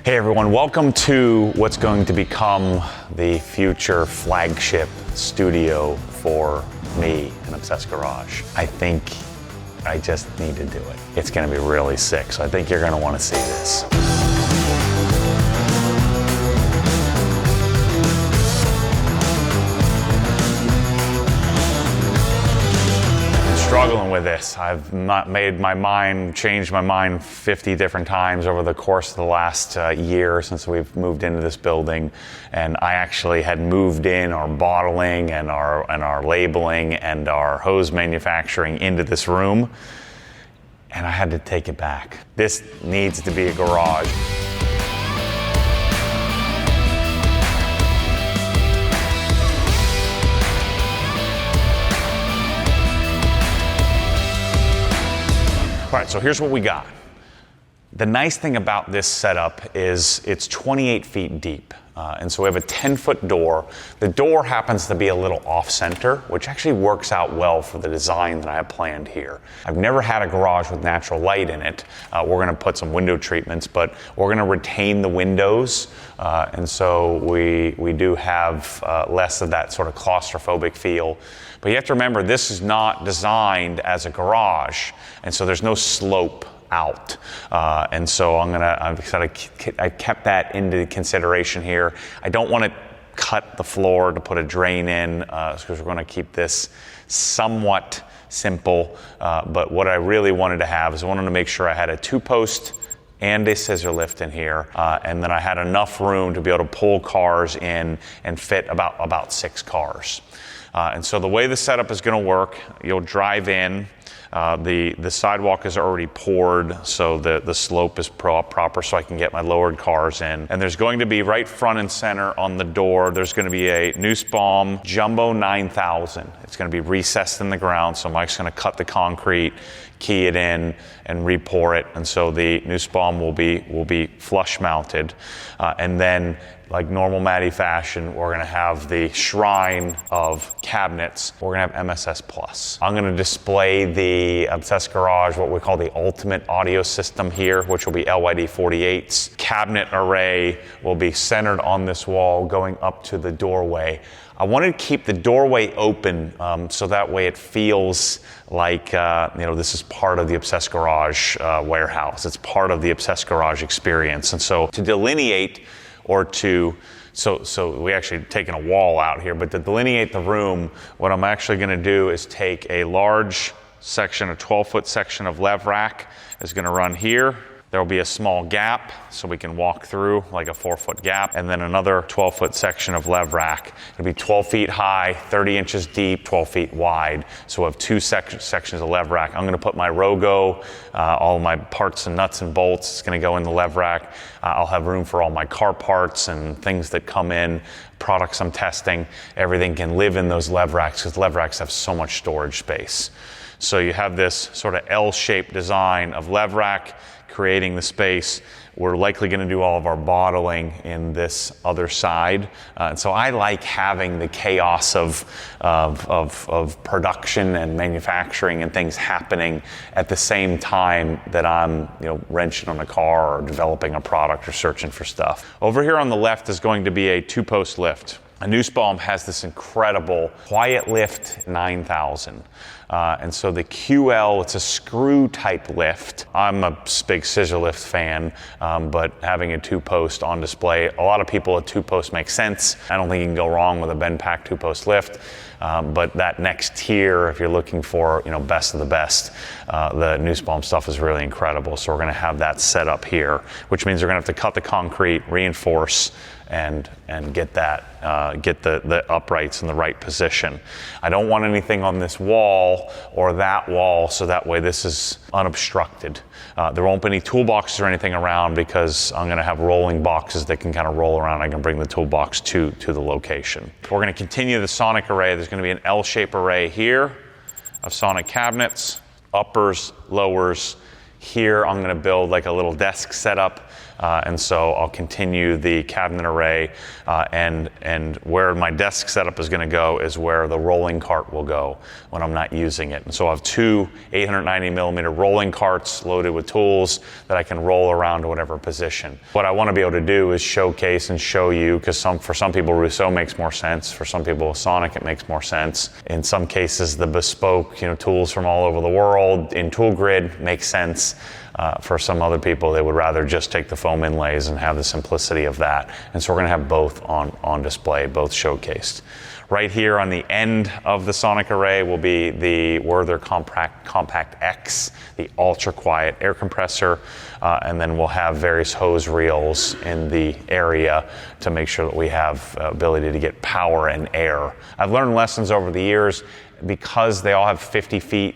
Hey everyone, welcome to what's going to become the future flagship studio for me in Obsessed Garage. I think I just need to do it. It's gonna be really sick, so I think you're gonna wanna see this. Struggling with this. I've not changed my mind 50 different times over the course of the last year since we've moved into this building. And I actually had moved in our bottling and our labeling and our hose manufacturing into this room, and I had to take it back. This needs to be a garage. All right, so here's what we got. The nice thing about this setup is it's 28 feet deep. And so we have a 10-foot door. The door happens to be a little off-center, which actually works out well for the design that I have planned here. I've never had a garage with natural light in it. We're gonna put some window treatments, but we're gonna retain the windows. And so we do have less of that sort of claustrophobic feel. But you have to remember, this is not designed as a garage, and so there's no slope out. And so I kept that into consideration here. I don't want to cut the floor to put a drain in, because we're going to keep this somewhat simple. But what I really wanted to have is I wanted to make sure I had a 2-post and a scissor lift in here, and then I had enough room to be able to pull cars in and fit about 6 cars. And so the way the setup is going to work, you'll drive in. The sidewalk is already poured, so the slope is proper, so I can get my lowered cars in. And there's going to be right front and center on the door, there's going to be a Nussbaum Jumbo 9000. It's going to be recessed in the ground, so Mike's going to cut the concrete, key it in, and re-pour it. And so the Nussbaum will be flush mounted. And then, like normal Matty fashion, we're gonna have the shrine of cabinets. We're gonna have MSS Plus. I'm gonna display the Obsessed Garage, what we call the ultimate audio system here, which will be LYD 48s. Cabinet array will be centered on this wall going up to the doorway. I wanted to keep the doorway open so that way it feels like this is part of the Obsessed Garage warehouse. It's part of the Obsessed Garage experience. And so to delineate so we actually taken a wall out here, but to delineate the room, what I'm actually gonna do is take a large section, a 12-foot section of lev rack is gonna run here. There will be a small gap so we can walk through, like a 4-foot gap, and then another 12-foot section of lev rack. It'll be 12 feet high, 30 inches deep, 12 feet wide. So we'll have 2 sections of lev rack. I'm gonna put my Rogo, all my parts and nuts and bolts, it's gonna go in the lev rack. I'll have room for all my car parts and things that come in, products I'm testing. Everything can live in those lev racks because lev racks have so much storage space. So you have this sort of L-shaped design of lev rack, creating the space. We're likely going to do all of our bottling in this other side. And so I like having the chaos of production and manufacturing and things happening at the same time that I'm wrenching on a car or developing a product or searching for stuff. Over here on the left is going to be a 2-post lift. A Nussbaum has this incredible Quiet Lift 9000. And so the QL, it's a screw type lift. I'm a big scissor lift fan, but having a 2-post on display, a lot of people, a 2-post makes sense. I don't think you can go wrong with a bend pack 2-post lift. But that next tier, if you're looking for best of the best, the Nussbaum stuff is really incredible. So we're gonna have that set up here, which means we're gonna have to cut the concrete, reinforce, and get the uprights in the right position. I don't want anything on this wall or that wall, so that way this is unobstructed. There won't be any toolboxes or anything around because I'm gonna have rolling boxes that can kind of roll around. I can bring the toolbox to the location. We're gonna continue the sonic array. There's gonna be an L-shaped array here of sonic cabinets, uppers, lowers. Here I'm gonna build like a little desk setup and so I'll continue the cabinet array, and where my desk setup is going to go is where the rolling cart will go when I'm not using it. And so I'll have two 890 millimeter rolling carts loaded with tools that I can roll around to whatever position. What I want to be able to do is showcase and show you, because for some people Rousseau makes more sense, for some people Sonic it makes more sense. In some cases the bespoke tools from all over the world in tool grid makes sense. For some other people, they would rather just take the foam inlays and have the simplicity of that. And so we're going to have both on display, both showcased. Right here on the end of the Sonic array will be the Werther Compact X, the ultra quiet air compressor, and then we'll have various hose reels in the area to make sure that we have ability to get power and air. I've learned lessons over the years because they all have 50 feet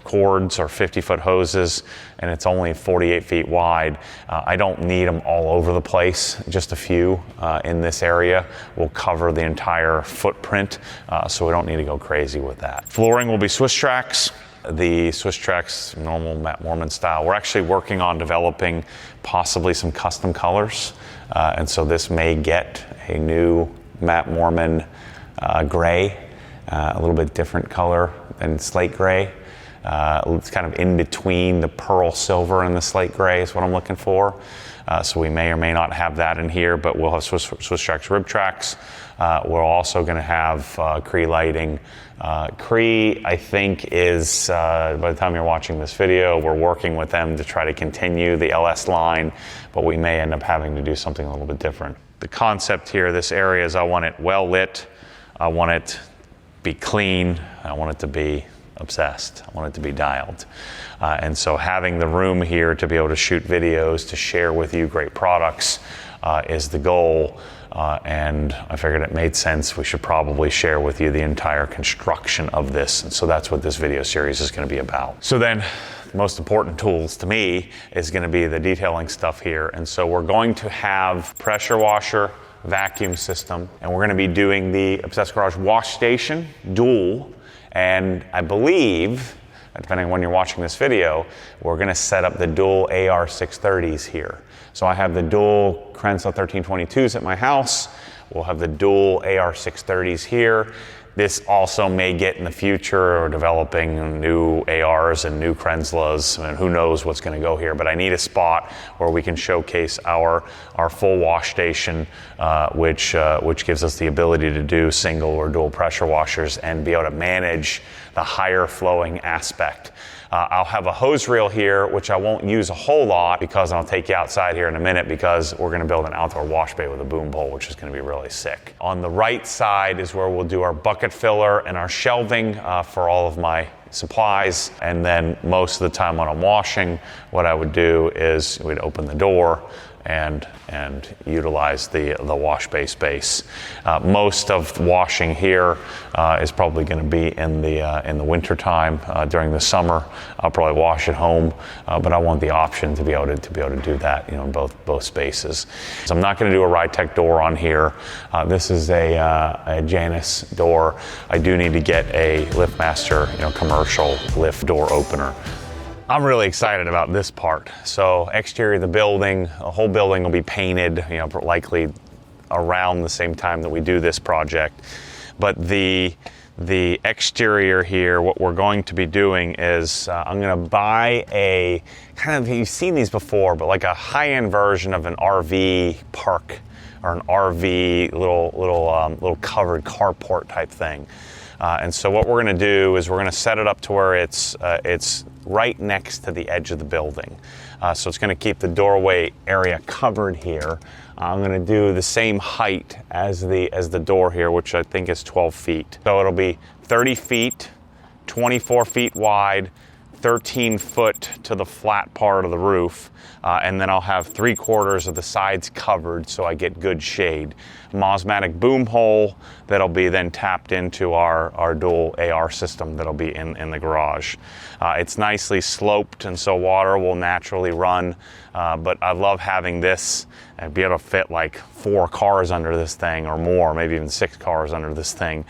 cords or 50-foot hoses, and it's only 48 feet wide. I don't need them all over the place. Just a few in this area will cover the entire footprint, so we don't need to go crazy with that. Flooring will be Swiss Tracks. The Swiss Tracks, normal Matt Mormon style. We're actually working on developing possibly some custom colors, and so this may get a new Matt Mormon gray, a little bit different color than slate gray. It's kind of in between the pearl silver and the slate gray is what I'm looking for. So we may or may not have that in here, but we'll have Swiss Tracks rib tracks. We're also going to have Cree lighting. Cree, I think, is, by the time you're watching this video, we're working with them to try to continue the LS line, but we may end up having to do something a little bit different. The concept here, this area, is I want it well lit. I want it to be clean. I want it to be obsessed. I want it to be dialed. And so having the room here to be able to shoot videos, to share with you great products is the goal. And I figured it made sense. We should probably share with you the entire construction of this. And so that's what this video series is going to be about. So then the most important tools to me is going to be the detailing stuff here. And so we're going to have pressure washer, vacuum system, and we're going to be doing the Obsessed Garage wash station dual. And I believe, depending on when you're watching this video, we're going to set up the dual AR630s here. So I have the dual Krensler 1322s at my house. We'll have the dual AR630s here. This also may get in the future, or developing new ARs and new Krenslers, and who knows what's going to go here. But I need a spot where we can showcase our full wash station, which gives us the ability to do single or dual pressure washers and be able to manage the higher flowing aspect. I'll have a hose reel here, which I won't use a whole lot, because I'll take you outside here in a minute, because we're going to build an outdoor wash bay with a boom pole, which is going to be really sick. On the right side is where we'll do our bucket filler and our shelving for all of my supplies. And then most of the time when I'm washing, what I would do is we'd open the door and utilize the wash bay space. Most of the washing here is probably going to be in the winter time. During the summer, I'll probably wash at home, but I want the option to be able to do that, in both spaces. So I'm not going to do a Ritec door on here. This is a Janus door. I do need to get a LiftMaster, commercial lift door opener. I'm really excited about this part. So exterior of the building, the whole building will be painted, likely around the same time that we do this project. But the exterior here, what we're going to be doing is I'm going to buy a kind of, you've seen these before, but like a high-end version of an RV park or an RV little covered carport type thing. And so what we're going to do is we're going to set it up to where it's right next to the edge of the building. So it's going to keep the doorway area covered here. I'm going to do the same height as the door here, which I think is 12 feet. So it'll be 30 feet, 24 feet wide, 13 foot to the flat part of the roof, and then I'll have 3/4 of the sides covered so I get good shade. Mosmatic boom hole that'll be then tapped into our dual AR system that'll be in the garage. It's nicely sloped, and so water will naturally run, but I love having this and be able to fit like 4 cars under this thing or more, maybe even 6 cars under this thing.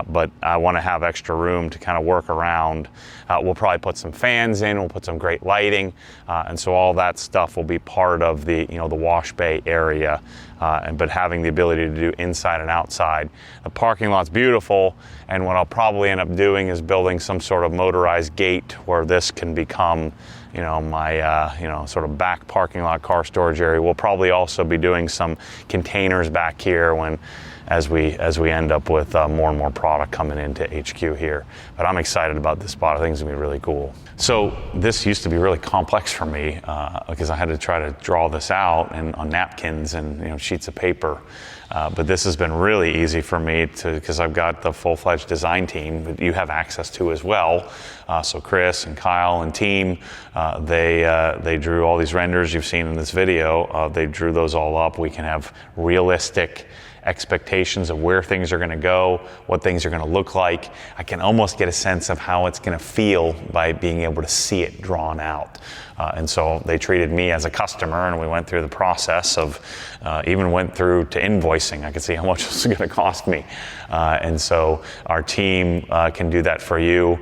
but I want to have extra room to kind of work around. We'll probably put some fans in, we'll put some great lighting, and so all that stuff will be part of the, the wash bay area, but having the ability to do inside and outside. The parking lot's beautiful, and what I'll probably end up doing is building some sort of motorized gate where this can become my sort of back parking lot car storage area. We'll probably also be doing some containers back here as we end up with more and more product coming into HQ here. But I'm excited about this spot. I think it's gonna be really cool. So this used to be really complex for me because I had to try to draw this out on napkins and sheets of paper. But this has been really easy for me because I've got the full-fledged design team that you have access to as well. So Chris and Kyle and team, they drew all these renders you've seen in this video. They drew those all up. We can have realistic expectations of where things are going to go, what things are going to look like. I can almost get a sense of how it's going to feel by being able to see it drawn out. And so they treated me as a customer, and we went through the process of, even went through to invoicing. I could see how much this is going to cost me. And so our team can do that for you,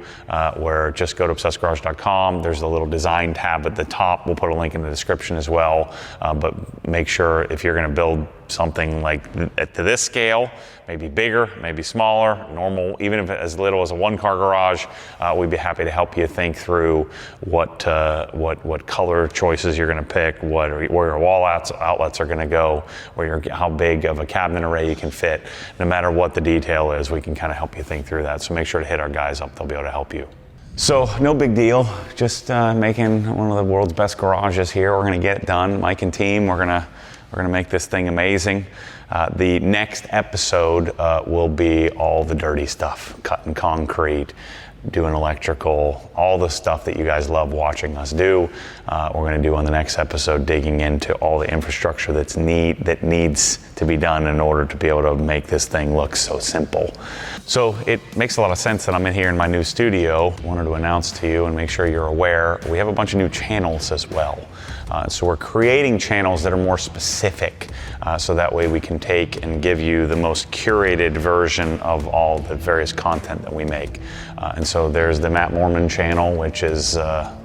where just go to obsessedgarage.com. There's a little design tab at the top. We'll put a link in the description as well. But make sure if you're going to build something like to this scale, maybe bigger, maybe smaller, normal, even if as little as a one-car garage, we'd be happy to help you think through what color choices you're going to pick, where your wall outlets are going to go, how big of a cabinet array you can fit. No matter what the detail is, we can kind of help you think through that. So make sure to hit our guys up; they'll be able to help you. So no big deal, just making one of the world's best garages here. We're going to get it done, Mike and team. We're gonna make this thing amazing. The next episode will be all the dirty stuff, cutting concrete, doing electrical, all the stuff that you guys love watching us do. We're gonna do on the next episode, digging into all the infrastructure that needs to be done in order to be able to make this thing look so simple. So it makes a lot of sense that I'm in here in my new studio. Wanted to announce to you and make sure you're aware, we have a bunch of new channels as well. So we're creating channels that are more specific, so that way we can take and give you the most curated version of all the various content that we make. And so there's the Matt Mormon channel, which is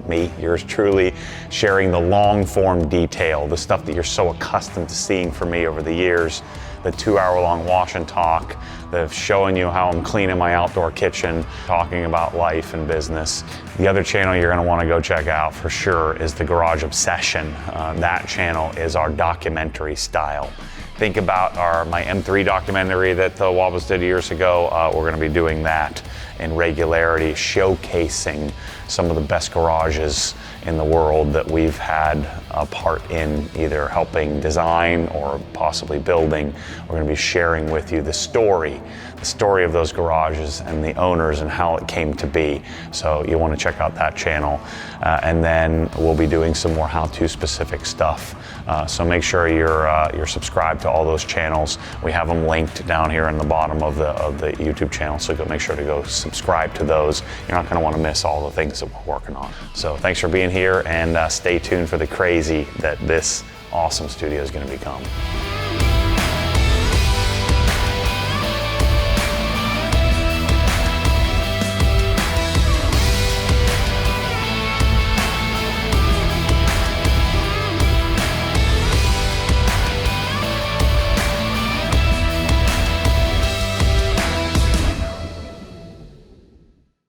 me, yours truly, sharing the long form detail, the stuff that you're so accustomed to seeing from me over the years, the 2-hour-long wash and talk, the showing you how I'm cleaning my outdoor kitchen, talking about life and business. The other channel you're going to want to go check out for sure is the Garage Obsession. That channel is our documentary style. Think about my M3 documentary that the Wobbles did years ago. We're going to be doing that in regularity, showcasing some of the best garages in the world that we've had a part in, either helping design or possibly building. We're going to be sharing with you the story of those garages and the owners and how it came to be. So you want to check out that channel. And then we'll be doing some more how-to specific stuff. So make sure you're subscribed to all those channels. We have them linked down here in the bottom of the YouTube channel. So make sure to go subscribe to those. You're not going to want to miss all the things that we're working on. So thanks for being here, and stay tuned for the crazy that this awesome studio is going to become.